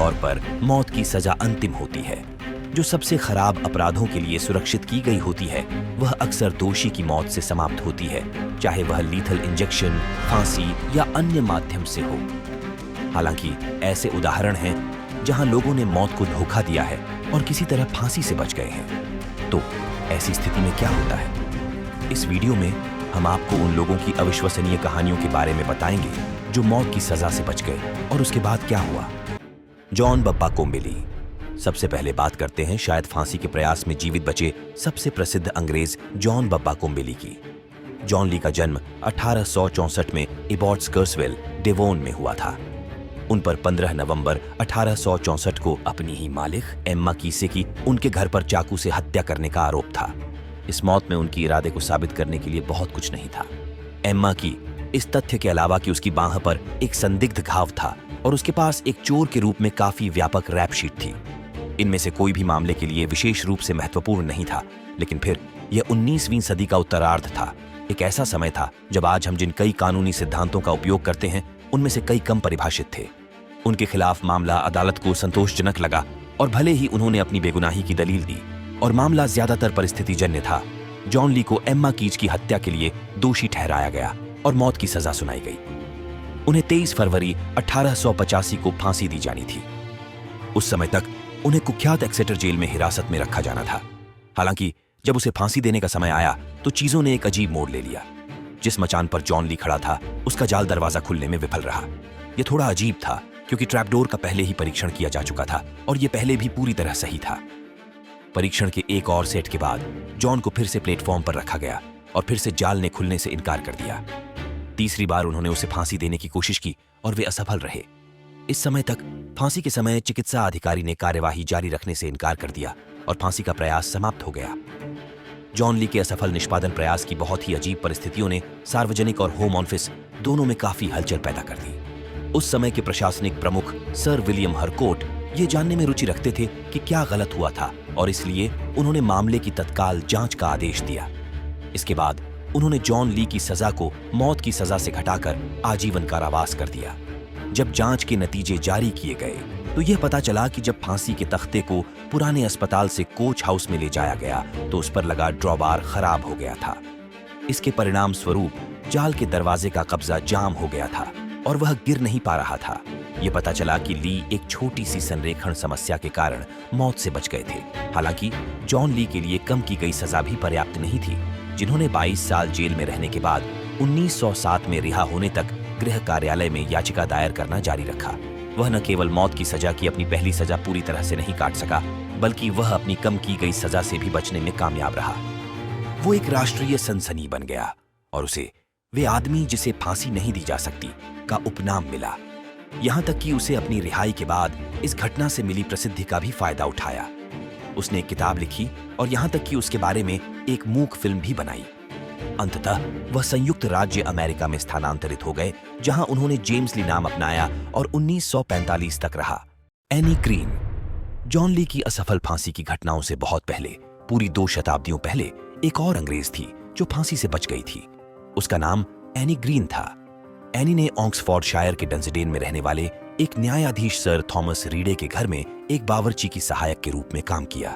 तौर पर मौत की सजा अंतिम होती है। जो सबसे खराब अपराधों के लिए सुरक्षित की गई होती है वह अक्सर दोषी की मौत से समाप्त होती है, चाहे वह लीथल इंजेक्शन, फांसी या अन्य माध्यम से हो। हालांकि ऐसे उदाहरण हैं जहां लोगों ने मौत को धोखा दिया है और किसी तरह फांसी से बच गए हैं। तो ऐसी स्थिति में क्या होता है? इस वीडियो में हम आपको उन लोगों की अविश्वसनीय कहानियों के बारे में बताएंगे जो मौत की सजा से बच गए और उसके बाद क्या हुआ। जॉन बप्पा कोम्बेली। सबसे पहले बात करते हैं शायद फांसी के प्रयास में जीवित बचे सबसे प्रसिद्ध अंग्रेज जॉन बप्पा कोम्बेली की। जॉन ली का जन्म 1864 में एबॉट्सकर्सविल, डेवोन में हुआ था। उन पर 15 नवंबर 1864 को अपनी ही मालिक एम्मा कीसे की उनके घर पर चाकू से हत्या करने का आरोप था। इस मौत में उनकी इरादे को साबित करने के लिए बहुत कुछ नहीं था। एम्मा की इस तथ्य के अलावा कि उसकी बांह पर एक संदिग्ध घाव था और उसके पास एक चोर के रूप में काफी व्यापक रैप शीट थी। इनमें से कोई भी मामले के लिए विशेष रूप से महत्वपूर्ण नहीं था, लेकिन फिर यह 19वीं सदी का उत्तरार्ध था। एक ऐसा समय था जब आज हम जिन कई कानूनी सिद्धांतों का उपयोग करते हैं उनमें से कई कम परिभाषित थे। उनके खिलाफ मामला अदालत को संतोषजनक लगा और भले ही उन्होंने अपनी बेगुनाही की दलील दी और मामला ज्यादातर परिस्थितिजन्य था, जॉन ली को एम्मा कीज की हत्या के लिए दोषी ठहराया गया और मौत की सजा सुनाई गई। उन्हें 23 फरवरी 1885 को फांसी दी जानी थी। उस समय तक उन्हें कुख्यात एक्सेटर जेल में हिरासत में रखा जाना था। हालांकि जब उसे फांसी देने का समय आया तो चीजों ने एक अजीब मोड़ ले लिया। जिस मचान पर जॉन ली खड़ा था उसका जाल दरवाजा खुलने में विफल रहा। यह थोड़ा अजीब था क्योंकि ट्रैपडोर का पहले ही परीक्षण किया जा चुका था और यह पहले भी पूरी तरह सही था। परीक्षण के एक और सेट के बाद जॉन को फिर से प्लेटफॉर्म पर रखा गया और फिर से जाल ने खुलने से इनकार कर दिया। तीसरी बार उन्होंने उसे फांसी देने की कोशिश की और वे असफल रहे। इस समय तक फांसी के समय चिकित्सा अधिकारी ने कार्यवाही जारी रखने से इनकार कर दिया और फांसी का प्रयास समाप्त हो गया। जॉन ली के असफल निष्पादन प्रयास की बहुत ही अजीब परिस्थितियों ने सार्वजनिक और होम ऑफिस दोनों में काफी हलचल पैदा कर दी। उस समय के प्रशासनिक प्रमुख सर विलियम हरकोट ये जानने में रुचि रखते थे कि क्या गलत हुआ था और इसलिए उन्होंने मामले की तत्काल जांच का आदेश दिया। इसके बाद उन्होंने जॉन ली की सजा को मौत की सजा से घटाकर आजीवन कारावास कर दिया। जब जांच के नतीजे जारी किए गए तो यह पता चला कि जब फांसी के तख्ते को पुराने अस्पताल से कोच हाउस में ले जाया गया तो उस पर लगा ड्रॉबार खराब हो गया था। इसके परिणाम स्वरूप जाल के दरवाजे का कब्जा जाम हो गया था और वह गिर नहीं पा रहा था। यह पता चला कि ली एक छोटी सी संरेखण समस्या के कारण मौत से बच गए थे। हालांकि जॉन ली के लिए कम की गई सजा भी पर्याप्त नहीं थी, जिन्होंने 22 साल जेल में रहने के बाद 1907 में रिहा होने तक गृह कार्यालय में याचिका दायर करना जारी रखा। वह न केवल मौत की सजा की अपनी पहली सजा पूरी तरह से नहीं काट सका, बल्कि वह अपनी कम की गई सजा से भी बचने में कामयाब रहा। वो एक राष्ट्रीय सनसनी बन गया और उसे वे आदमी जिसे फांसी नहीं दी जा सकती का उपनाम मिला। यहां तक कि उसे अपनी रिहाई के बाद इस घटना से मिली प्रसिद्धि का भी फायदा उठाया। उसने एक किताब लिखी और यहां तक कि उसके बारे में एक मूक फिल्म भी बनाई। अंततः वह संयुक्त राज्य अमेरिका में स्थानांतरित हो गए, जहां उन्होंने जेम्स ली नाम अपनाया और 1945 तक रहा। Any green. जॉन ली की असफल फांसी की घटनाओं से बहुत पहले, पूरी 2 शताब्दियों पहले, एक और अंग्रेज थी जो फांसी से बच गई थी। उसका नाम एनी ग्रीन था। एनी ने ऑक्सफोर्डशायर के डंसडेन में रहने वाले एक न्यायाधीश सर थॉमस रीडे के घर में एक बावर्ची की सहायक के रूप में काम किया।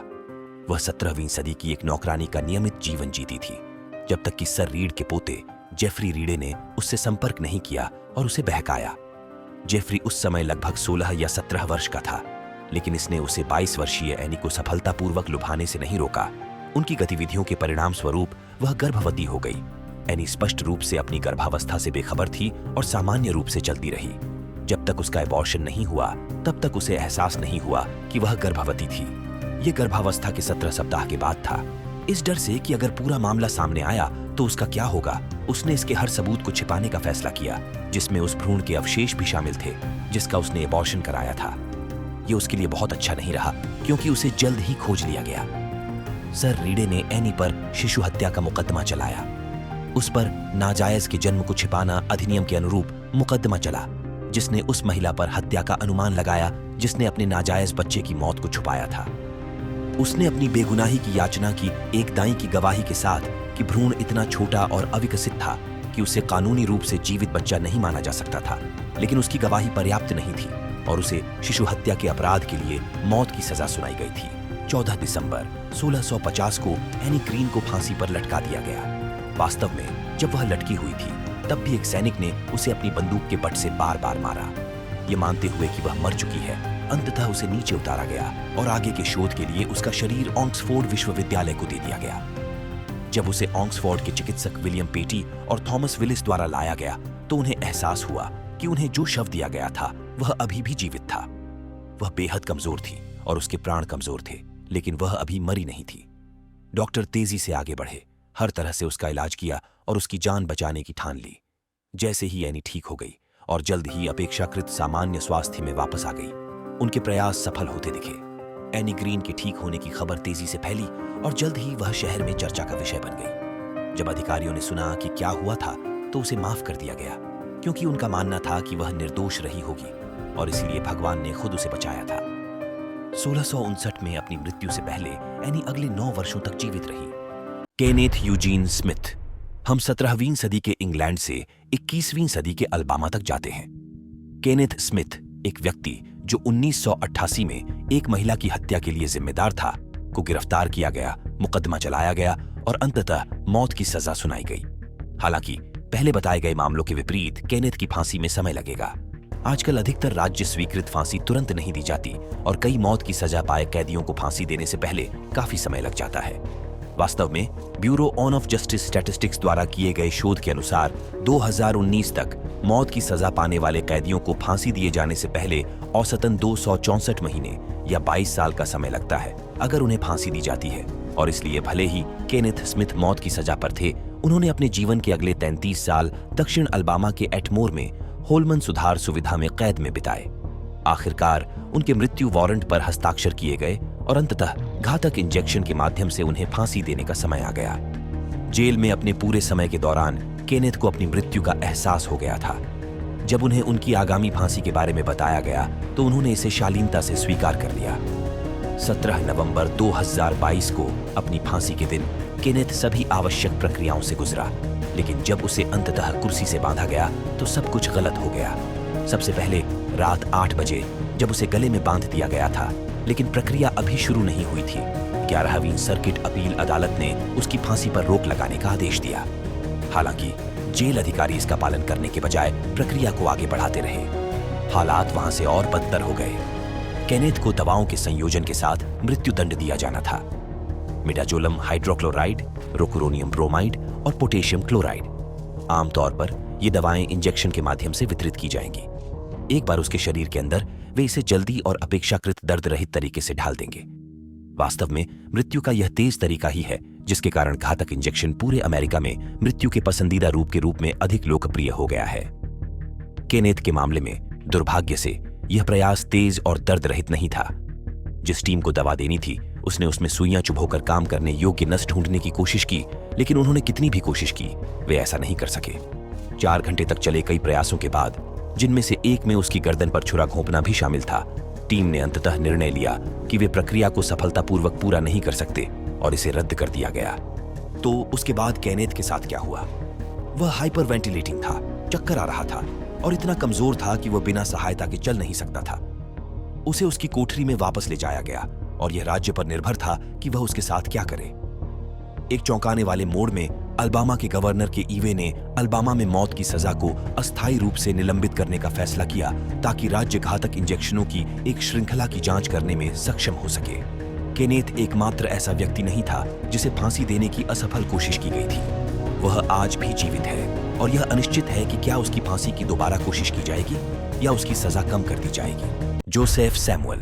वह 17वीं सदी की एक नौकरानी का नियमित जीवन जीती थी, जब तक कि सर रीड के पोते जेफरी रीडे ने उससे संपर्क नहीं किया और उसे बहकाया। जेफरी उस समय लगभग 16 या 17 वर्ष का था, लेकिन इसने उसे 22 वर्षीय एनी को सफलतापूर्वक लुभाने से नहीं रोका। उनकी गतिविधियों के परिणाम स्वरूप वह गर्भवती हो गई। एनी स्पष्ट रूप से अपनी गर्भावस्था से बेखबर थी और सामान्य रूप से चलती रही। जब तक उसका एबॉर्शन नहीं हुआ तब तक उसे एहसास नहीं हुआ कि वह गर्भवती थी। यह गर्भावस्था के 17 सप्ताह के बाद था। इस डर से कि अगर पूरा मामला सामने आया तो उसका क्या होगा, उसने इसके हर सबूत को छिपाने का फैसला किया, जिसमें उस भ्रूण के अवशेष भी शामिल थे जिसका उसने एबॉर्शन कराया था। यह उसके लिए बहुत अच्छा नहीं रहा क्योंकि उसे जल्द ही खोज लिया गया। सर रीडे ने एनी पर शिशु हत्या का मुकदमा चलाया। उस पर नाजायज के जन्म को छिपाना अधिनियम के अनुरूप मुकदमा चला, जिसने उस महिला पर हत्या का अनुमान लगाया जिसने अपने नाजायज बच्चे की मौत को छुपाया था। उसने अपनी बेगुनाही की याचना की एक दाई की गवाही के साथ कि भ्रूण इतना छोटा और अविकसित था कि उसे कानूनी रूप से जीवित बच्चा नहीं माना जा सकता था, लेकिन उसकी गवाही पर्याप्त नहीं थी। और उसे शिशु हत्या के अपराध के लिए मौत की सजा सुनाई गई थी। 14 दिसंबर 1650 को एनी ग्रीन को फांसी पर लटका दिया गया। वास्तव में जब वह लटकी हुई थी तब भी एक सैनिक ने उसे अपनी बंदूक के बट से बार बार मारा। ये मानते हुए कि वह मर चुकी है, अंततः उसे नीचे उतारा गया और आगे के शोध के लिए उसका शरीर ऑक्सफोर्ड विश्वविद्यालय को दे दिया गया। जब उसे ऑक्सफोर्ड के चिकित्सक विलियम पेटी और थॉमस विलिस द्वारा लाया गया तो उन्हें एहसास हुआ कि उन्हें जो शव दिया गया था वह अभी भी जीवित था। वह बेहद कमजोर थी और उसके प्राण कमजोर थे, लेकिन वह अभी मरी नहीं थी। डॉक्टर तेजी से आगे बढ़े, हर तरह से उसका इलाज किया और उसकी जान बचाने की ठान ली। जैसे ही एनी ठीक हो गई और जल्द ही अपेक्षाकृत सामान्य स्वास्थ्य में वापस आ गई, उनके प्रयास सफल होते दिखे। एनी ग्रीन के ठीक होने की खबर तेजी से फैली और जल्द ही वह शहर में चर्चा का विषय बन गई। जब अधिकारियों ने सुना कि क्या हुआ था तो उसे माफ कर दिया गया, क्योंकि उनका मानना था कि वह निर्दोष रही होगी और इसीलिए भगवान ने खुद उसे बचाया था। 1659 में अपनी मृत्यु से पहले एनी अगले 9 वर्षों तक जीवित रही। Kenneth Eugene Smith. हम 17वीं सदी के इंग्लैंड से 21वीं सदी के अल्बामा तक जाते हैं। केनेथ स्मिथ, एक व्यक्ति जो 1988 में एक महिला की हत्या के लिए जिम्मेदार था, को गिरफ्तार किया गया, मुकदमा चलाया गया और अंततः मौत की सजा सुनाई गई। हालांकि पहले बताए गए मामलों के विपरीत केनेथ की फांसी में समय लगेगा। आजकल अधिकतर राज्य स्वीकृत फांसी तुरंत नहीं दी जाती और कई मौत की सजा पाए कैदियों को फांसी देने से पहले काफी समय लग जाता है। वास्तव में bureau on off justice statistics द्वारा किए गए शोध के अनुसार 2019 तक मौत की सजा पाने वाले कैदियों को फांसी दिए जाने से पहले औसतन 264 महीने या 22 साल का समय लगता है अगर उन्हें फांसी दी जाती है। और इसलिए भले ही केनेथ स्मिथ मौत की सजा पर थे, उन्होंने अपने जीवन के अगले 33 साल दक्षिण अल्बामा के एटमोर में होलमन सुधार सुविधा में कैद में बिताए। आखिरकार उनके मृत्यु वारंट पर हस्ताक्षर किए गए और अंततः घातक इंजेक्शन के माध्यम से उन्हें फांसी देने का समय आ गया। जेल में अपने पूरे समय के दौरान केनेथ को अपनी मृत्यु का एहसास हो गया था। जब उन्हें उनकी आगामी फांसी के बारे में बताया गया तो उन्होंने इसे शालीनता से स्वीकार कर लिया। 17 नवंबर 2022 को अपनी फांसी के दिन केनेथ सभी आवश्यक प्रक्रियाओं से गुजरा, लेकिन जब उसे अंततः कुर्सी से बांधा गया तो सब कुछ गलत हो गया। सबसे पहले रात 8 बजे जब उसे गले में बांध दिया गया था, लेकिन प्रक्रिया अभी शुरू नहीं हुई थी। 11वीं सर्किट अपील अदालत ने उसकी फांसी पर रोक लगाने का आदेश दिया। हालांकि जेल अधिकारी इसका पालन करने के बजाय प्रक्रिया को आगे बढ़ाते रहे। हालात वहां से और बदतर हो गए। केनेथ को दवाओं के संयोजन के साथ मृत्युदंड दिया जाना था। मिडाजोलम हाइड्रोक्लोराइड, रोकुरोनियम ब्रोमाइड और पोटेशियम क्लोराइड। आमतौर पर ये दवाएं इंजेक्शन के माध्यम से वितरित की जाएंगी। एक बार उसके शरीर के अंदर वे इसे जल्दी और अपेक्षाकृत दर्द रहित तरीके से ढाल देंगे। वास्तव में मृत्यु का यह तेज तरीका ही है जिसके कारण घातक इंजेक्शन पूरे अमेरिका में मृत्यु के पसंदीदा रूप में अधिक लोकप्रिय हो गया है। केनेथ के मामले में दुर्भाग्य से यह प्रयास तेज और दर्द रहित नहीं था। जिस टीम को दवा देनी थी उसने उसमें सुइयां चुभोकर काम करने योग्य नस ढूंढने की कोशिश की, लेकिन उन्होंने कितनी भी कोशिश की वे ऐसा नहीं कर सके। 4 घंटे तक चले कई प्रयासों के बाद, जिनमें से एक में उसकी गर्दन पर छुरा घोंपना भी शामिल था, टीम ने अंततः निर्णय लिया कि वे प्रक्रिया को सफलतापूर्वक पूरा नहीं कर सकते और इसे रद्द कर दिया गया। तो उसके बाद केनेथ के साथ क्या हुआ? वह हाइपर वेंटिलेटिंग था, चक्कर आ रहा था और इतना कमजोर था कि वह बिना सहायता के चल नहीं सकता था। उसे उसकी कोठरी में वापस ले जाया गया और यह राज्य पर निर्भर था कि वह उसके साथ क्या करे। एक चौंकाने वाले मोड़ में अल्बामा के गवर्नर के ईवे ने अल्बामा में मौत की सजा को अस्थायी रूप से निलंबित करने का फैसला किया ताकि राज्य घातक इंजेक्शनों की एक श्रृंखला की जांच करने में सक्षम हो सके। केनेथ एकमात्र ऐसा व्यक्ति नहीं था जिसे फांसी देने की असफल कोशिश की गई थी। वह आज भी जीवित है और यह अनिश्चित है कि क्या उसकी फांसी की दोबारा कोशिश की जाएगी या उसकी सजा कम कर दी जाएगी। Joseph Samuel.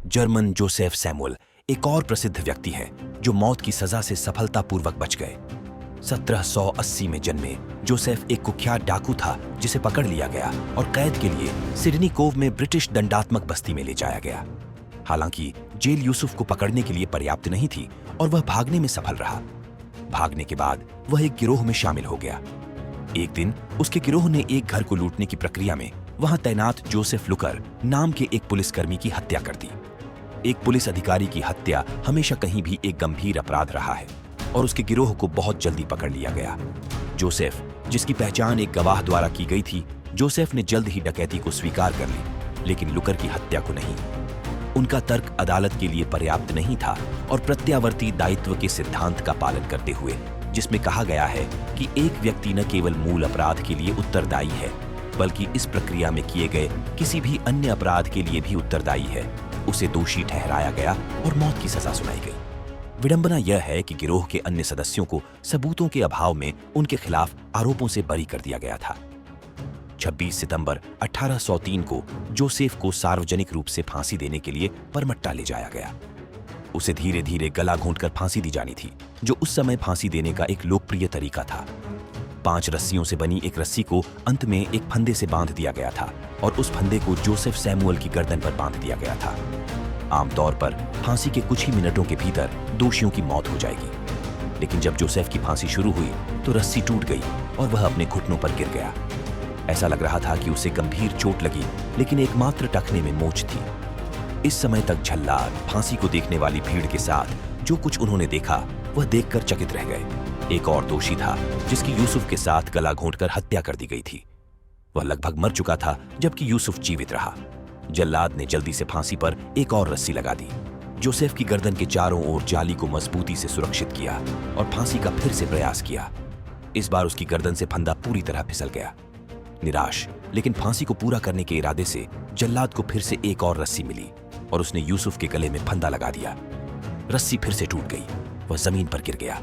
German Joseph Samuel एक और प्रसिद्ध व्यक्ति है जो मौत की सजा से सफलतापूर्वक बच गए। 1780 में जन्मे जोसेफ एक कुख्यात डाकू था जिसे पकड़ लिया गया और कैद के लिए सिडनी कोव में ब्रिटिश दंडात्मक बस्ती में ले जाया गया। हालांकि जेल यूसुफ को पकड़ने के लिए पर्याप्त नहीं थी और वह भागने में सफल रहा। भागने के बाद वह एक गिरोह में शामिल हो गया। एक दिन उसके गिरोह ने एक घर को लूटने की प्रक्रिया में वहां तैनात जोसेफ लुकर नाम के एक पुलिसकर्मी की हत्या कर दी। एक पुलिस अधिकारी की हत्या हमेशा कहीं भी एक गंभीर अपराध रहा है और उसके गिरोह को बहुत जल्दी पकड़ लिया गया। जोसेफ, जिसकी पहचान एक गवाह द्वारा की गई थी, जोसेफ ने जल्द ही डकैती को स्वीकार कर ली लेकिन लुकर की हत्या को नहीं। उनका तर्क अदालत के लिए पर्याप्त नहीं था और प्रत्यावर्ती दायित्व के सिद्धांत का पालन करते हुए, जिसमें कहा गया है कि एक व्यक्ति न केवल मूल अपराध के लिए उत्तरदायी है, बल्कि इस प्रक्रिया में किए गए किसी भी अन्य अपराध के लिए भी उत्तरदायी है, उसे दोषी ठहराया गया और मौत की सजा सुनाई गई। विडंबना यह है कि गिरोह के अन्य सदस्यों को सबूतों के अभाव में उनके खिलाफ आरोपों से बरी कर दिया गया था। 26 सितंबर 1803 को जोसेफ को सार्वजनिक रूप से फांसी देने के लिए परमट्टा ले जाया गया। उसे धीरे धीरे गला घोंटकर फांसी दी जानी थी, जो उस समय फांसी देने का एक लोकप्रिय तरीका था। 5 रस्सियों से बनी एक रस्सी को अंत में एक फंदे से बांध दिया गया था और उस फंदे को जोसेफ सैमुअल की गर्दन पर बांध दिया गया था। आमतौर पर फांसी के कुछ ही मिनटों के भीतर दोषियों की मौत हो जाएगी, लेकिन जब जोसेफ की फांसी शुरू हुई तो रस्सी टूट गई और वह अपने घुटनों पर गिर गया। ऐसा लग रहा था कि उसे गंभीर चोट लगी, लेकिन एकमात्र टखने में मोच थी। इस समय तक जल्लाद फांसी को देखने वाली भीड़ के साथ जो कुछ उन्होंने देखा वह देखकर चकित रह गए। एक और दोषी था जिसकी यूसुफ के साथ गला घोंटकर हत्या कर दी गई थी। वह लगभग मर चुका था जबकि यूसुफ जीवित रहा। जल्लाद ने जल्दी से फांसी पर एक और रस्सी लगा दी, जोसेफ की गर्दन के चारों ओर जाली को मजबूती से सुरक्षित किया और फांसी का फिर से प्रयास किया। इस बार उसकी गर्दन से फंदा पूरी तरह फिसल गया। निराश लेकिन फांसी को पूरा करने के इरादे से जल्लाद को फिर से एक और रस्सी मिली और उसने यूसुफ के गले में फंदा लगा दिया। रस्सी फिर से टूट गई, वह जमीन पर गिर गया।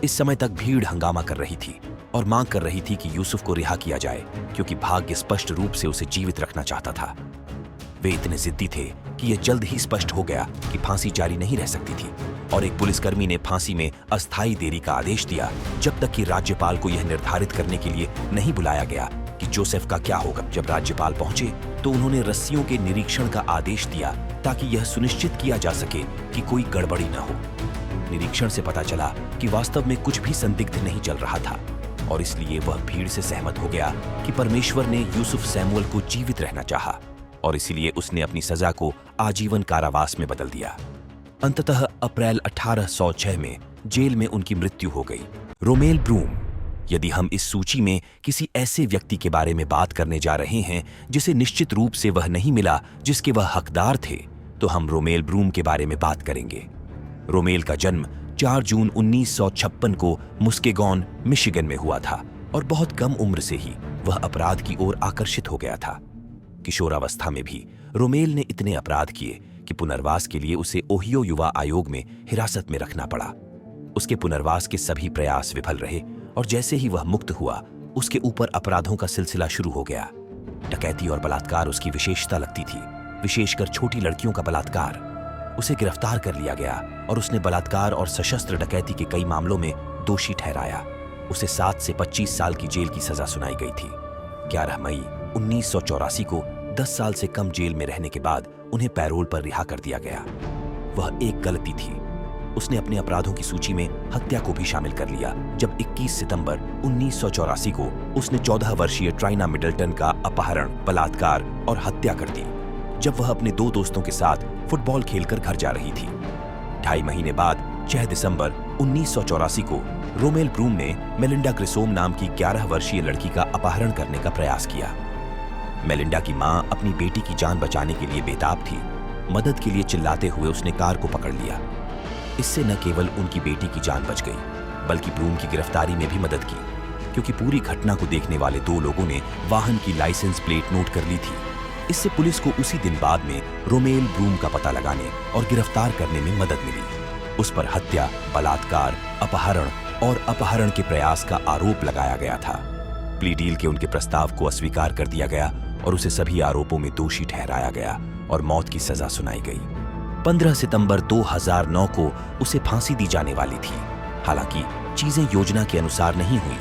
इस समय तक भीड़ हंगामा कर रही थी और मांग कर रही थी कि यूसुफ को रिहा किया जाए, क्योंकि भाग्य स्पष्ट रूप से उसे जीवित रखना चाहता था। वे इतने जिद्दी थे कि यह जल्द ही स्पष्ट हो गया कि फांसी जारी नहीं रह सकती थी और एक पुलिसकर्मी ने फांसी में अस्थायी देरी का आदेश दिया जब तक कि राज्यपाल को यह निर्धारित करने के लिए नहीं बुलाया गया कि जोसेफ का क्या होगा। जब राज्यपाल पहुंचे तो उन्होंने रस्सियों के निरीक्षण का आदेश दिया ताकि यह सुनिश्चित किया जा सके कि कोई गड़बड़ी न हो। निरीक्षण से पता चला कि वास्तव में कुछ भी संदिग्ध नहीं चल रहा था और इसलिए वह भीड़ से सहमत हो गया कि परमेश्वर ने यूसुफ सैमुअल को जीवित रहना चाहा और इसलिए उसने अपनी सजा को आजीवन कारावास में बदल दिया। अंततः अप्रैल 1806 में जेल में उनकी मृत्यु हो गई। Romell Broom. यदि हम इस सूची में किसी ऐसे व्यक्ति के बारे में बात करने जा रहे हैं जिसे निश्चित रूप से वह नहीं मिला जिसके वह हकदार थे, तो हम रोमेल ब्रूम के बारे में बात करेंगे। रोमेल का जन्म 4 जून 1956 को मुस्केगॉन, मिशिगन में हुआ था और बहुत कम उम्र से ही वह अपराध की ओर आकर्षित हो गया था। किशोरावस्था में भी रोमेल ने इतने अपराध किए कि पुनर्वास के लिए उसे ओहियो युवा आयोग में हिरासत में रखना पड़ा। उसके पुनर्वास के सभी प्रयास विफल रहे और जैसे ही वह मुक्त हुआ, उसके ऊपर अपराधों का सिलसिला शुरू हो गया। डकैती और बलात्कार उसकी विशेषता लगती थी, विशेषकर छोटी लड़कियों का बलात्कार। उसे गिरफ्तार कर लिया गया और उसने बलात्कार और सशस्त्र डकैती के कई मामलों में दोषी ठहराया। उसे 7 से 25 साल की जेल की सजा सुनाई गई थी। 11 मई 1984 को 10 साल से कम जेल में रहने के बाद उन्हें पैरोल पर रिहा कर दिया गया। वह एक गलती थी, उसने अपने अपराधों की सूची में हत्या को भी शामिल कर लिया जब 21 सितंबर 1984 को उसने 14 वर्षीय ट्राइना मिडल्टन का अपहरण, बलात्कार और हत्या कर दी जब वह अपने 2 दोस्तों के साथ फुटबॉल खेलकर घर जा रही थी। 2.5 महीने बाद 6 दिसंबर 1984 को रोमेल ब्रूम ने मेलिंडा ग्रिसोम नाम की 11 वर्षीय लड़की का अपहरण करने का प्रयास किया। मेलिंडा की मां अपनी बेटी की जान बचाने के लिए बेताब थी। मदद के लिए चिल्लाते हुए उसने कार को पकड़ लिया। इससे न केवल उनकी बेटी की जान बच गई, बल्कि ब्रूम की गिरफ्तारी में भी मदद की, क्योंकि पूरी घटना को देखने वाले 2 लोगों ने वाहन की लाइसेंस प्लेट नोट कर ली थी। इससे पुलिस को उसी दिन बाद में रोमेल ब्रूम का पता लगाने और गिरफ्तार करने में मदद मिली। उस पर हत्या, बलात्कार, अपहरण और अपहरण के प्रयास का आरोप लगाया गया था। प्ली डील के उनके प्रस्ताव को अस्वीकार कर दिया गया और उसे सभी आरोपों में दोषी ठहराया गया और मौत की सजा सुनाई गई। 15 सितंबर 2009 को उसे फांसी दी जाने वाली थी। हालांकि चीजें योजना के अनुसार नहीं हुई।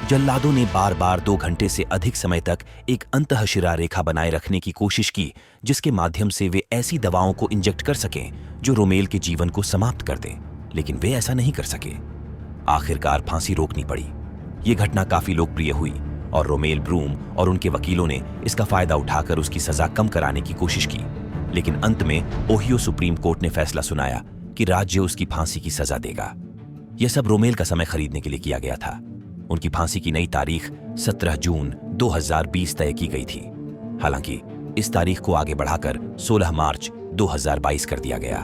जल्लादों ने बार बार 2 घंटे से अधिक समय तक एक अंतःशिरा रेखा बनाए रखने की कोशिश की, जिसके माध्यम से वे ऐसी दवाओं को इंजेक्ट कर सकें जो रोमेल के जीवन को समाप्त कर दें, लेकिन वे ऐसा नहीं कर सके। आखिरकार फांसी रोकनी पड़ी। ये घटना काफी लोकप्रिय हुई और रोमेल ब्रूम और उनके वकीलों ने इसका फायदा उठाकर उसकी सजा कम कराने की कोशिश की, लेकिन अंत में ओहियो सुप्रीम कोर्ट ने फैसला सुनाया कि राज्य उसकी फांसी की सजा देगा। यह सब रोमेल का समय खरीदने के लिए किया गया था। उनकी फांसी की नई तारीख 17 जून 2020 तय की गई थी। हालांकि इस तारीख को आगे बढ़ाकर 16 मार्च 2022 कर दिया गया।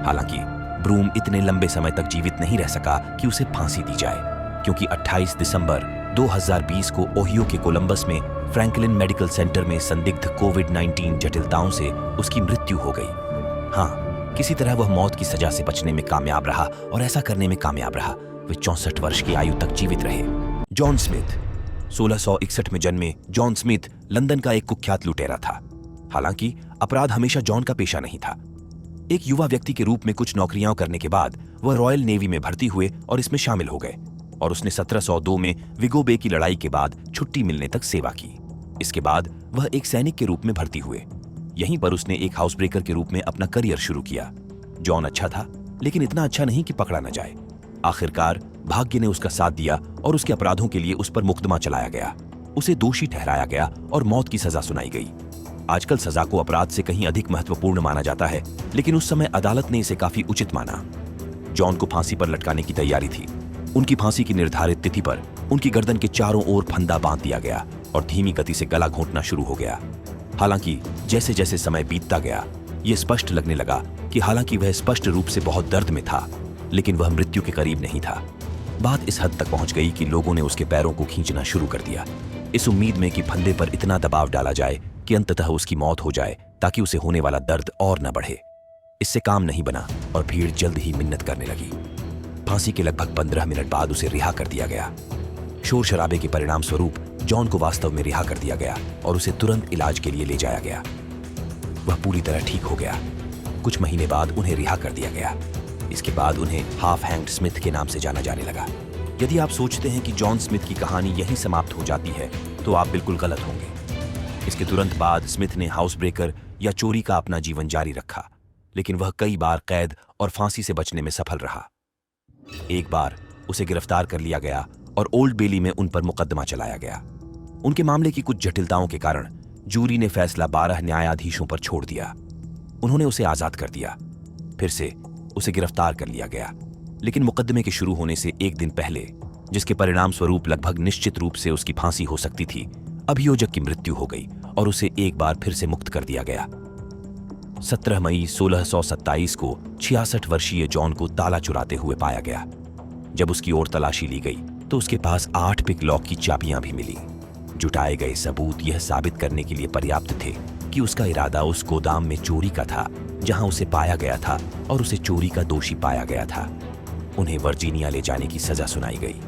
हालांकि ब्रूम इतने लंबे समय तक जीवित नहीं रह सका कि उसे फांसी दी जाए, क्योंकि 28 दिसंबर 2020 को ओहियो के कोलंबस में फ्रैंकलिन मेडिकल सेंटर में संदिग्ध कोविड-19 जटिलताओं से उसकी मृत्यु हो गई। हाँ, किसी तरह वह मौत की सजा से बचने में कामयाब रहा और ऐसा करने में कामयाब रहा। वे 64 वर्ष की आयु तक जीवित रहे। जॉन स्मिथ 1661 में जन्मे जॉन स्मिथ लंदन का एक कुख्यात लुटेरा था। हालांकि अपराध हमेशा जॉन का पेशा नहीं था। एक युवा व्यक्ति के रूप में कुछ नौकरियां करने के बाद वह रॉयल नेवी में भर्ती हुए और इसमें शामिल हो गए और उसने 1702 में विगो बे की लड़ाई के बाद छुट्टी मिलने तक सेवा की। इसके बाद वह एक सैनिक के रूप में भर्ती हुए। यहीं पर उसने एक हाउस ब्रेकर के रूप में अपना करियर शुरू किया। जॉन अच्छा था, लेकिन इतना अच्छा नहीं कि पकड़ा न जाए। आखिरकार भाग्य ने उसका साथ दिया और उसके अपराधों के लिए उस पर मुकदमा चलाया गया। उसे दोषी ठहराया गया और मौत की सजा सुनाई गई। आजकल सजा को अपराध से कहीं अधिक महत्वपूर्ण माना जाता है, लेकिन उस समय अदालत ने इसे काफी उचित माना। जॉन को फांसी पर लटकाने की तैयारी थी। उनकी फांसी की निर्धारित तिथि पर उनकी गर्दन के चारों ओर फंदा बांध दिया गया और धीमी गति से गला घोंटना शुरू हो गया। हालांकि जैसे जैसे समय बीतता गया, यह स्पष्ट लगने लगा कि हालांकि वह स्पष्ट रूप से बहुत दर्द में था, लेकिन वह मृत्यु के करीब नहीं था। बात इस हद तक पहुंच गई कि लोगों ने उसके पैरों को खींचना शुरू कर दिया, इस उम्मीद में कि फंदे पर इतना दबाव डाला जाए कि अंततः उसकी मौत हो जाए, ताकि उसे होने वाला दर्द और न बढ़े। इससे काम नहीं बना और भीड़ जल्द ही मिन्नत करने लगी। फांसी के लगभग 15 मिनट बाद उसे रिहा कर दिया गया। शोर शराबे के परिणाम स्वरूप जॉन को वास्तव में रिहा कर दिया गया और उसे तुरंत इलाज के लिए ले जाया गया। वह पूरी तरह ठीक हो गया। कुछ महीने बाद उन्हें रिहा कर दिया गया। इसके बाद उन्हें हाफ हैंग्ड स्मिथ के नाम से जाना जाने लगा। यदि आप सोचते हैं कि जॉन स्मिथ की कहानी यहीं समाप्त हो जाती है, तो आप बिल्कुल गलत होंगे। इसके तुरंत बाद स्मिथ ने हाउस ब्रेकर या चोरी का अपना जीवन जारी रखा, लेकिन वह कई बार कैद और फांसी से बचने में सफल रहा। एक बार उसे गिरफ्तार कर लिया गया और ओल्ड बेली में उन पर मुकदमा चलाया गया। उनके मामले की कुछ जटिलताओं के कारण जूरी ने फैसला 12 न्यायाधीशों पर छोड़ दिया। उन्होंने उसे आजाद कर दिया। फिर से उसे गिरफ्तार कर लिया गया, लेकिन मुकदमे के शुरू होने से एक दिन पहले, जिसके परिणाम स्वरूप लगभग निश्चित रूप से उसकी फांसी हो सकती थी, अभियोजक की मृत्यु हो गई और उसे एक बार फिर से मुक्त कर दिया गया। 17 मई 1627 को 66 वर्षीय जॉन को ताला चुराते हुए पाया गया। जब उसकी ओर तलाशी ली गई तो उसके पास 8 पिक लॉक की चाबियां भी मिली। जुटाए गए सबूत यह साबित करने के लिए पर्याप्त थे कि उसका इरादा उस गोदाम में चोरी का था जहां उसे पाया गया था और उसे चोरी का दोषी पाया गया था। उन्हें वर्जीनिया ले जाने की सजा सुनाई गई।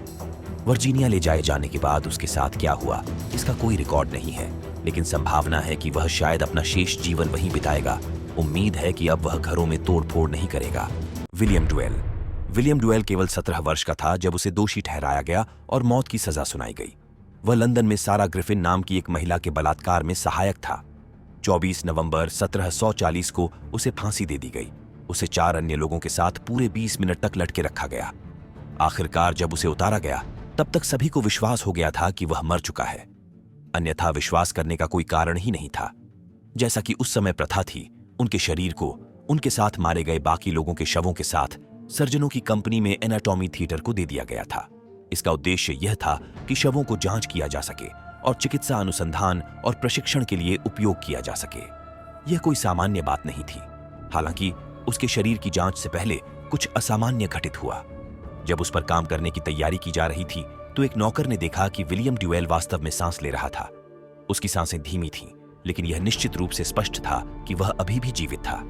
वर्जीनिया ले जाए जाने के बाद उसके साथ क्या हुआ, इसका कोई रिकॉर्ड नहीं है, लेकिन संभावना है कि वह शायद अपना शेष जीवन वहीं बिताएगा। उम्मीद है कि अब वह घरों में तोड़फोड़ नहीं करेगा। विलियम डुएल केवल 17 वर्ष का था जब उसे दोषी ठहराया गया और मौत की सजा सुनाई गई। वह लंदन में सारा ग्रिफिन नाम की एक महिला के बलात्कार में सहायक था। 24 नवंबर 1740 को उसे फांसी दे दी गई। उसे 4 अन्य लोगों के साथ पूरे 20 मिनट तक लटके रखा गया। आखिरकार जब उसे उतारा गया, तब तक सभी को विश्वास हो गया था कि वह मर चुका है। अन्यथा विश्वास करने का कोई कारण ही नहीं था। जैसा कि उस समय प्रथा थी, उनके शरीर को उनके साथ मारे गए बाकी लोगों के शवों के साथ सर्जनों की कंपनी में एनाटॉमी थिएटर को दे दिया गया था। इसका उद्देश्य यह था कि शवों को जांच किया जा सके और चिकित्सा अनुसंधान और प्रशिक्षण के लिए उपयोग किया जा सके। यह कोई सामान्य बात नहीं थी। हालांकि उसके शरीर की जांच से पहले कुछ असामान्य घटित हुआ। जब उस पर काम करने की तैयारी की जा रही थी, तो एक नौकर ने देखा कि विलियम डुएल वास्तव में सांस ले रहा था। उसकी सांसें धीमी थीं, लेकिन यह निश्चित रूप से स्पष्ट था कि वह अभी भी जीवित था।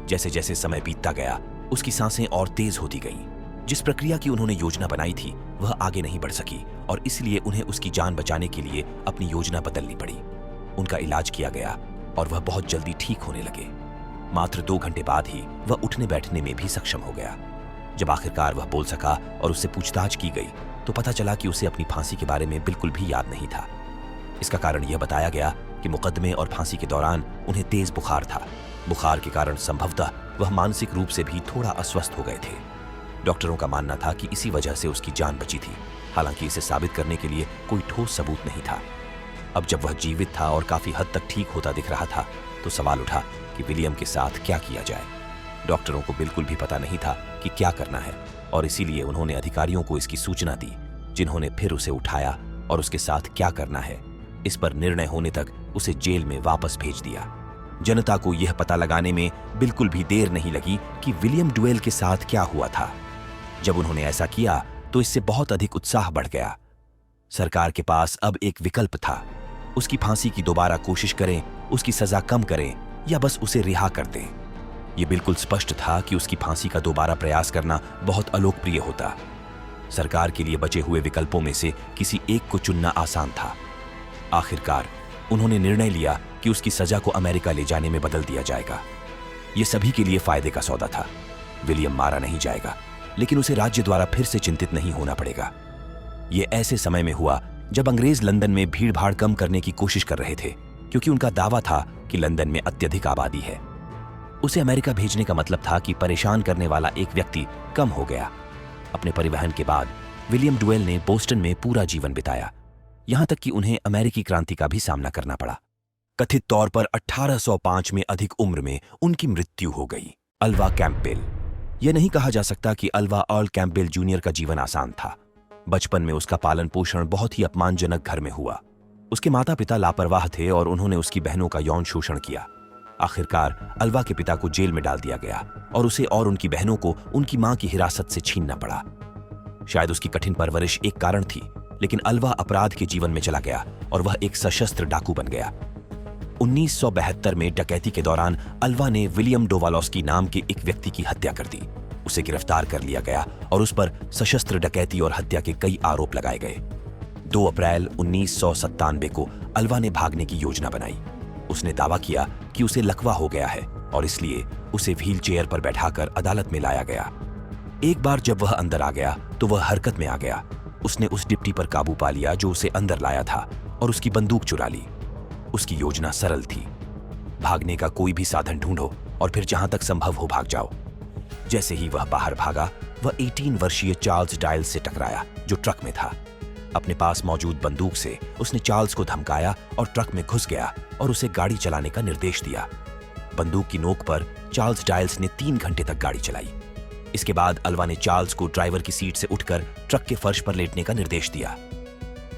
जैसे जैसे समय बीतता गया, उसकी सांसें और तेज होती गईं। जिस प्रक्रिया की उन्होंने योजना बनाई थी, वह आगे नहीं बढ़ सकी और इसलिए उन्हें उसकी जान बचाने के लिए अपनी योजना बदलनी पड़ी। उनका इलाज किया गया और वह बहुत जल्दी ठीक होने लगे। मात्र 2 घंटे बाद ही वह उठने बैठने में भी सक्षम हो गया। जब आखिरकार वह बोल सका और उससे पूछताछ की गई, तो पता चला कि उसे अपनी फांसी के बारे में बिल्कुल भी याद नहीं था। इसका कारण यह बताया गया कि मुकदमे और फांसी के दौरान उन्हें तेज बुखार था। बुखार के कारण संभवतः वह मानसिक रूप से भी थोड़ा अस्वस्थ हो गए थे। डॉक्टरों का मानना था कि इसी वजह से उसकी जान बची थी। हालांकि इसे साबित करने के लिए कोई ठोस सबूत नहीं था। अब जब वह जीवित था और काफी हद तक ठीक होता दिख रहा था, तो सवाल उठा कि विलियम के साथ क्या किया जाए। डॉक्टरों को बिल्कुल भी पता नहीं था कि क्या करना है और इसीलिए उन्होंने अधिकारियों को इसकी सूचना दी, जिन्होंने फिर उसे उठाया और उसके साथ क्या करना है इस पर निर्णय होने तक उसे जेल में वापस भेज दिया। जनता को यह पता लगाने में बिल्कुल भी देर नहीं लगी कि विलियम डुएल के साथ क्या हुआ था। जब उन्होंने ऐसा किया तो इससे बहुत अधिक उत्साह बढ़ गया। सरकार के पास अब एक विकल्प था, उसकी फांसी की दोबारा कोशिश करें, उसकी सजा कम करें या बस उसे रिहा कर दें। यह बिल्कुल स्पष्ट था कि उसकी फांसी का दोबारा प्रयास करना बहुत अलोकप्रिय होता। सरकार के लिए बचे हुए विकल्पों में से किसी एक को चुनना आसान था। आखिरकार उन्होंने निर्णय लिया कि उसकी सजा को अमेरिका ले जाने में बदल दिया जाएगा। यह सभी के लिए फायदे का सौदा था। विलियम मारा नहीं जाएगा, लेकिन उसे राज्य द्वारा फिर से चिंतित नहीं होना पड़ेगा। यह ऐसे समय में हुआ जब अंग्रेज लंदन में भीड़-भाड़ कम करने की कोशिश कर रहे थे, क्योंकि उनका दावा था कि लंदन में अत्यधिक आबादी है। उसे अमेरिका भेजने का मतलब था कि परेशान करने वाला एक व्यक्ति कम हो गया। अपने परिवहन के बाद विलियम डुएल ने बोस्टन में पूरा जीवन बिताया, यहां तक कि उन्हें अमेरिकी क्रांति का भी सामना करना पड़ा। कथित तौर पर 1805 में अधिक उम्र में उनकी मृत्यु हो गई। Alva Campbell. यह नहीं कहा जा सकता कि अल्वा अर्ल कैंपबेल जूनियर का जीवन आसान था। बचपन में उसका पालन पोषण बहुत ही अपमानजनक घर में हुआ। उसके माता पिता लापरवाह थे और उन्होंने उसकी बहनों का यौन शोषण किया। आखिरकार अल्वा के पिता को जेल में डाल दिया गया और उसे और उनकी बहनों को उनकी मां की हिरासत से छीनना पड़ा। शायद उसकी कठिन परवरिश एक कारण थी, लेकिन अल्वा अपराध के जीवन में चला गया और वह एक सशस्त्र डाकू बन गया। 1972 में डकैती के दौरान अल्वा ने विलियम डोवालोस्की नाम के एक व्यक्ति की हत्या कर दी। उसे गिरफ्तार कर लिया गया और उस पर सशस्त्र डकैती और हत्या के कई आरोप लगाए गए। 2 अप्रैल 1997 को अल्वा ने भागने की योजना बनाई। उसने दावा किया कि उसे लकवा हो गया है और इसलिए उसे व्हील चेयर पर बैठाकर अदालत में लाया गया। एक बार जब वह अंदर आ गया तो वह हरकत में आ गया। उसने उस डिप्टी पर काबू पा लिया जो उसे अंदर लाया था और उसकी बंदूक चुरा ली। उसकी योजना सरल थी, भागने का कोई भी साधन ढूंढो और फिर जहां तक संभव हो भाग जाओ। जैसे ही वह बाहर भागा, वह 18 वर्षीय चार्ल्स डायल्स से टकराया जो ट्रक में था। अपने पास मौजूद बंदूक से उसने चार्ल्स को धमकाया और ट्रक में घुस गया और उसे गाड़ी चलाने का निर्देश दिया। बंदूक की नोक पर चार्ल्स डायल्स ने 3 घंटे तक गाड़ी चलाई। इसके बाद अल्वा ने चार्ल्स को ड्राइवर की सीट से उठकर ट्रक के फर्श पर लेटने का निर्देश दिया।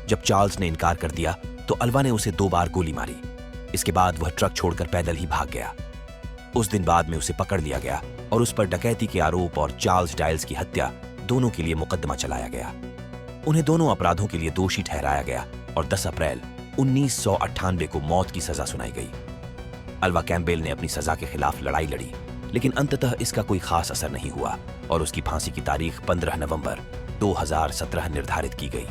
जब चार्ल्स ने इनकार कर दिया तो अल्वा ने उसे 2 बार गोली मारी। इसके बाद वह ट्रक छोड़कर पैदल ही भाग गया। उस दिन बाद में उसे पकड़ लिया गया और उस पर डकैती के आरोप और चार्ल्स डायल्स की हत्या दोनों के लिए मुकदमा चलाया गया। उन्हें दोनों अपराधों के लिए दोषी ठहराया गया और 10 अप्रैल 1998 को मौत की सजा सुनाई गई। अल्वा कैंपबेल ने अपनी सजा के खिलाफ लड़ाई लड़ी, लेकिन अंततः इसका कोई खास असर नहीं हुआ और उसकी फांसी की तारीख 15 नवंबर 2017 निर्धारित की गई।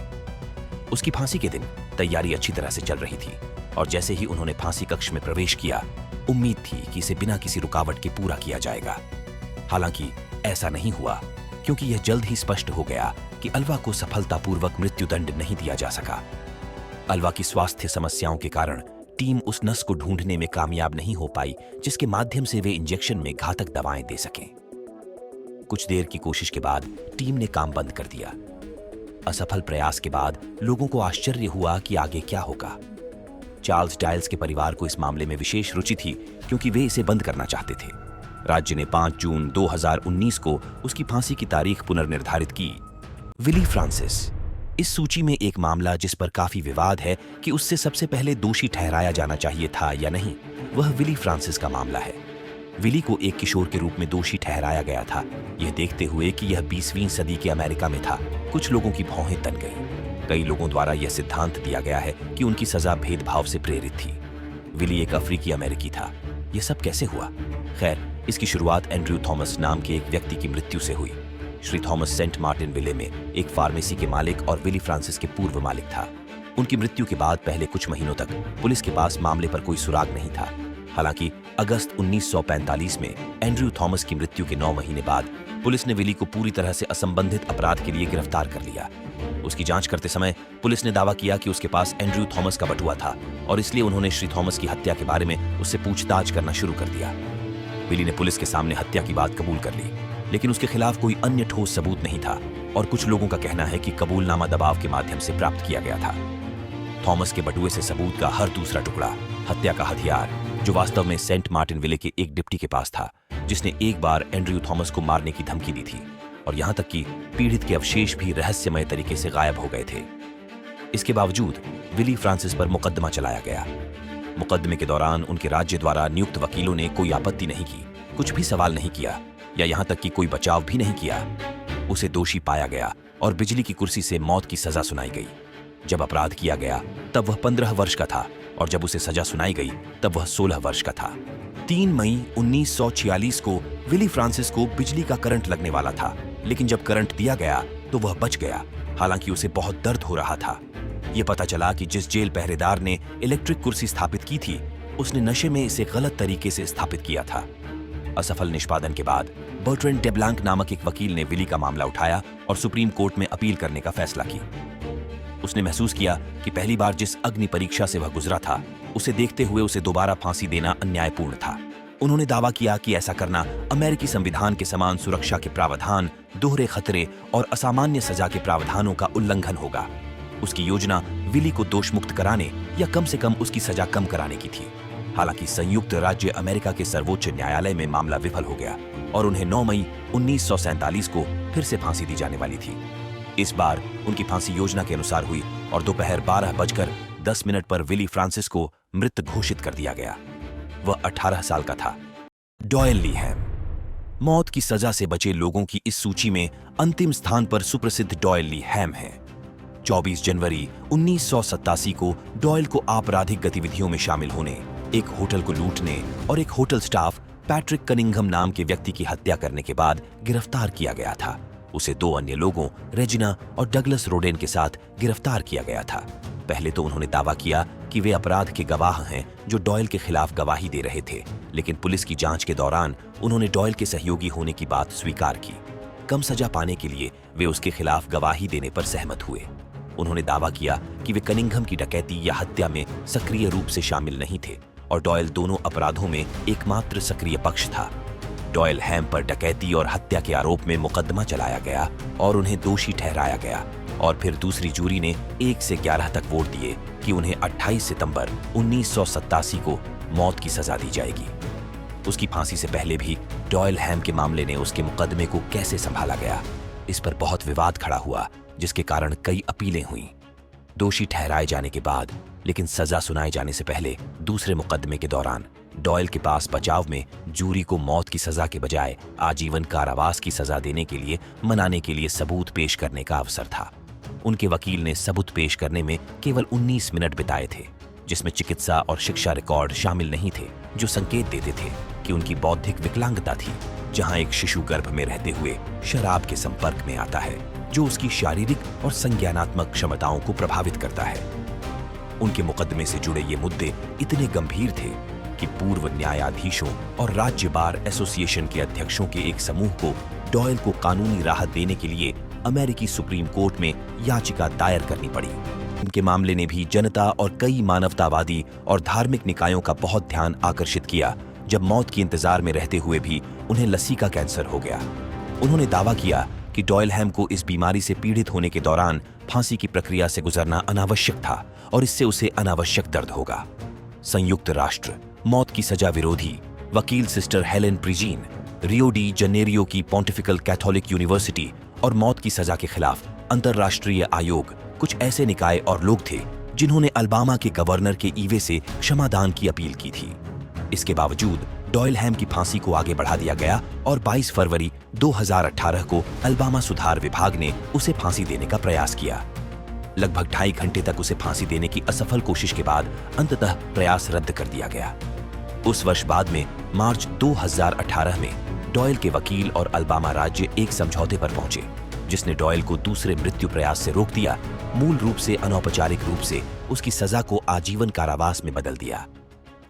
उसकी फांसी के दिन तैयारी अच्छी तरह से चल रही थी और जैसे ही उन्होंने फांसी कक्ष में प्रवेश किया, उम्मीद थी कि इसे बिना किसी रुकावट के पूरा किया जाएगा। हालांकि ऐसा नहीं हुआ, क्योंकि यह जल्द ही स्पष्ट हो गया कि अल्वा को सफलतापूर्वक मृत्युदंड नहीं दिया जा सका। अल्वा की स्वास्थ्य समस्याओं के कारण टीम उस नस को ढूंढने में कामयाब नहीं हो पाई जिसके माध्यम से वे इंजेक्शन में घातक दवाएं दे सकें। कुछ देर की कोशिश के बाद टीम ने काम बंद कर दिया। असफल प्रयास के बाद लोगों को आश्चर्य हुआ कि आगे क्या होगा। चार्ल्स डायल्स के परिवार को इस मामले में विशेष रुचि थी क्योंकि वे इसे बंद करना चाहते थे। राज्य ने 5 जून 2019 को उसकी फांसी की तारीख पुनर्निर्धारित की। Willie Francis. इस सूची में एक मामला जिस पर काफी विवाद है कि उससे सबसे पहले दोषी ठहराया जाना चाहिए था या नहीं, वह विली फ्रांसिस का मामला है। विली को एक किशोर के रूप में दोषी ठहराया गया था, यह देखते हुए कि यह 20वीं सदी के अमेरिका में था। कुछ लोगों की भौहें तन गई। कई लोगों द्वारा यह सिद्धांत दिया गया है कि उनकी सजा भेदभाव से प्रेरित थी। विली एक अफ्रीकी अमेरिकी था। यह सब कैसे हुआ? खैर, इसकी शुरुआत एंड्रयू थॉमस नाम के एक व्यक्ति की मृत्यु से हुई। श्री थॉमस सेंट मार्टिन विले में एक फार्मेसी के मालिक और विली फ्रांसिस के पूर्व मालिक था। उनकी मृत्यु के बाद पहले कुछ महीनों तक पुलिस के पास मामले पर कोई सुराग नहीं था। हालांकि अगस्त 1945 में एंड्रयू थॉमस की मृत्यु के 9 महीने बाद पुलिस ने विली को पूरी तरह से असंबंधित अपराध के लिए गिरफ्तार कर लिया। उसकी जांच करते समय पुलिस ने दावा किया कि उसके पास एंड्रयू थॉमस का बटुआ था और इसलिए उन्होंने श्री थॉमस की हत्या के बारे में उससे पूछताछ करना शुरू कर दिया। विली ने पुलिस के सामने हत्या की बात कबूल कर ली, लेकिन उसके खिलाफ कोई अन्य ठोस सबूत नहीं था और कुछ लोगों का कहना है कि कबूलनामा दबाव के माध्यम से प्राप्त किया गया था। थॉमस के बटुए से सबूत का हर दूसरा टुकड़ा हत्या का हथियार, जो वास्तव में सेंट मार्टिन विले के एक डिप्टी के पास था, जिसने एक बार एंड्रयू थॉमस को मारने की धमकी दी थी, और यहां तक कि पीड़ित के अवशेष भी रहस्यमय तरीके से गायब हो गए थे। इसके बावजूद विली फ्रांसिस पर मुकदमा चलाया गया। मुकदमे के दौरान उनके राज्य द्वारा नियुक्त वकीलों ने कोई आपत्ति नहीं की, कुछ भी सवाल नहीं किया या यहाँ तक कि कोई बचाव भी नहीं किया। उसे दोषी पाया गया और बिजली की कुर्सी से मौत की सजा सुनाई गई। जब अपराध किया गया तब वह 15 वर्ष का था और जब उसे सजा सुनाई गई तब वह 16 वर्ष का था। 3 मई 1946 को विली फ्रांसिस को बिजली का करंट लगने वाला था, लेकिन जब करंट दिया गया तो वह बच गया, हालांकि उसे बहुत दर्द हो रहा था। यह पता चला कि जिस जेल पहरेदार ने इलेक्ट्रिक कुर्सी स्थापित की थी, उसने नशे में इसे गलत तरीके से स्थापित किया था। असफल निष्पादन के बाद बर्ट्रैंड डेब्लांक नामक एक वकील ने विली का मामला उठाया और सुप्रीम कोर्ट में अपील करने का फैसला किया। उसने महसूस किया कि पहली बार जिस अग्नि परीक्षा से वह गुजरा था, उसे देखते हुए उसे दोबारा फांसी देना अन्यायपूर्ण था। उन्होंने दावा किया कि ऐसा करना अमेरिकी संविधान के समान सुरक्षा के प्रावधान, दोहरे खतरे और असामान्य सजा के प्रावधानों का उल्लंघन होगा। उसकी योजना विली को दोषमुक्त कराने या कम से कम उसकी सजा कम कराने की थी। हालांकि संयुक्त राज्य अमेरिका के सर्वोच्च न्यायालय में मामला विफल हो गया और उन्हें 9 मई 1947 को फिर से फांसी दी जाने वाली थी। इस बार उनकी फांसी योजना के अनुसार हुई और दोपहर 12:10 पर विली फ्रांसिस को मृत घोषित कर दिया गया। वह 18 साल का था। डॉयल ली हैम। मौत की सजा से बचे लोगों की इस सूची में अंतिम स्थान पर सुप्रसिद्ध डॉयल ली हैम है। 24 जनवरी 1987 को डॉयल को आपराधिक गतिविधियों में शामिल होने, एक होटल को लूटने और एक होटल स्टाफ पैट्रिक कनिंघम नाम के व्यक्ति की हत्या करने के बाद गिरफ्तार किया गया था। उसे 2 अन्य लोगों, रेजिना और डगलस रोडेन के साथ गिरफ्तार किया गया था। पहले तो उन्होंने दावा किया कि वे अपराध के गवाह हैं जो डॉयल के खिलाफ गवाही दे रहे थे, लेकिन पुलिस की जांच के दौरान उन्होंने डॉयल के सहयोगी होने की बात स्वीकार की। कम सजा पाने के लिए वे उसके खिलाफ गवाही देने पर सहमत हुए। उन्होंने दावा किया कि वे कनिंघम की डकैती या हत्या में सक्रिय रूप से शामिल नहीं थे और डॉयल दोनों अपराधों में एकमात्र सक्रिय पक्ष था। डॉयल हैम पर डकैती और हत्या के आरोप में मुकदमा चलाया गया और उन्हें दोषी ठहराया गया और फिर दूसरी जूरी ने 1 से 11 तक वोट दिए कि उन्हें 28 सितंबर 1987 को मौत की सजा दी जाएगी। उसकी फांसी से पहले भी डॉयल हैम के मामले ने उसके मुकदमे को कैसे संभाला गया, इस पर बहुत विवाद खड़ा हुआ, जिसके कारण कई अपीलें हुईं। दोषी ठहराए जाने के बाद लेकिन सजा सुनाए जाने से पहले दूसरे मुकदमे के दौरान डॉयल के पास बचाव में जूरी को मौत की सजा के बजाय आजीवन कारावास की सजा देने के लिए मनाने के लिए सबूत पेश करने का अवसर था। उनके वकील ने सबूत पेश करने में केवल 19 मिनट बिताए थे, जिसमें चिकित्सा और शिक्षा रिकॉर्ड शामिल नहीं थे जो संकेत देते थे कि उनकी बौद्धिक विकलांगता थी, जहां एक शिशु गर्भ में रहते हुए शराब के संपर्क में आता है जो उसकी शारीरिक और संज्ञानात्मक क्षमताओं को प्रभावित करता है। उनके मुकदमे से जुड़े ये मुद्दे इतने गंभीर थे कि पूर्व न्यायाधीशों और राज्य बार एसोसिएशन के अध्यक्षों के एक समूह को डॉयल को कानूनी राहत देने के लिए अमेरिकी सुप्रीम कोर्ट में याचिका दायर करनी पड़ी। उनके मामले ने भी जनता और कई मानवतावादी और धार्मिक निकायों का बहुत ध्यान आकर्षित किया, जब मौत के इंतजार में रहते हुए भी उन्हें लसीका कैंसर हो गया। उन्होंने दावा किया कि डॉयल हैम को इस बीमारी से पीड़ित होने के दौरान फांसी की प्रक्रिया से गुजरना अनावश्यक था और इससे उसे अनावश्यक दर्द होगा। संयुक्त राष्ट्र मौत की सजा विरोधी वकील Sister Helen Prejean, Rio de Janeiro की पॉन्टिफिकल कैथोलिक यूनिवर्सिटी और मौत की सजा के खिलाफ अंतर्राष्ट्रीय आयोग, कुछ ऐसे निकाय और लोग थे जिन्होंने अल्बामा के गवर्नर के ईवे से क्षमादान की अपील की थी। इसके बावजूद डॉयल हैम की फांसी को आगे बढ़ा दिया गया और 22 फरवरी 2018 को अल्बामा सुधार विभाग ने उसे फांसी देने का प्रयास किया। लगभग 2.5 घंटे तक उसे फांसी देने की असफल कोशिश के बाद अंततः प्रयास रद्द कर दिया गया। उस वर्ष बाद में मार्च 2018 में डॉयल के वकील और अल्बामा राज्य एक समझौते पर पहुंचे, जिसने डॉयल को दूसरे मृत्यु प्रयास से रोक दिया, मूल रूप से अनौपचारिक रूप से उसकी सजा को आजीवन कारावास में बदल दिया।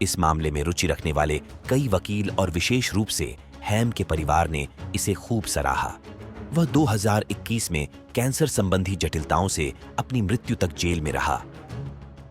इस मामले में रुचि रखने वाले कई वकील और विशेष रूप से हैम के परिवार ने इसे खूब सराहा। वह 2021 में कैंसर संबंधी जटिलताओं से अपनी मृत्यु तक जेल में रहा।